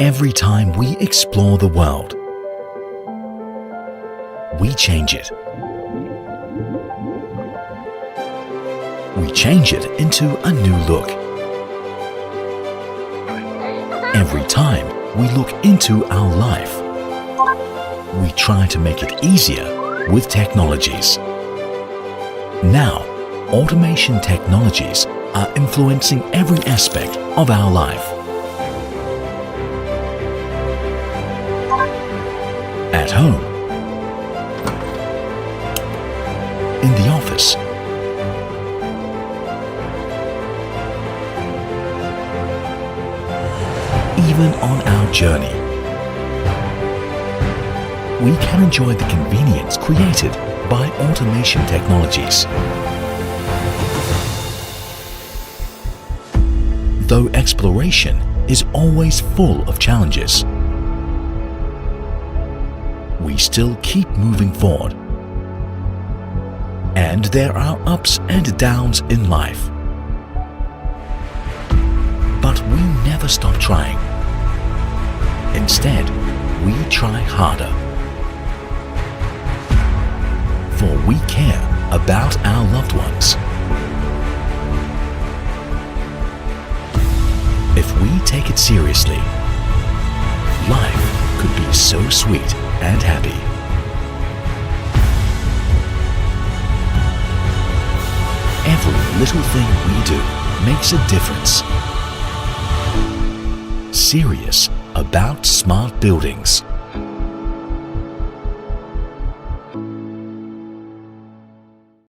Every time we explore the world, we change it. We change it into a new look. Every time we look into our life, we try to make it easier with technologies. Now, automation technologies are influencing every aspect of our life. At home, in the office, even on our journey, we can enjoy the convenience created by automation technologies. Though exploration is always full of challenges, we still keep moving forward. And there are ups and downs in life. But we never stop trying. Instead, we try harder. For we care about our loved ones. If we take it seriously, life could be so sweet and happy. Every little thing we do makes a difference. Serious about smart buildings.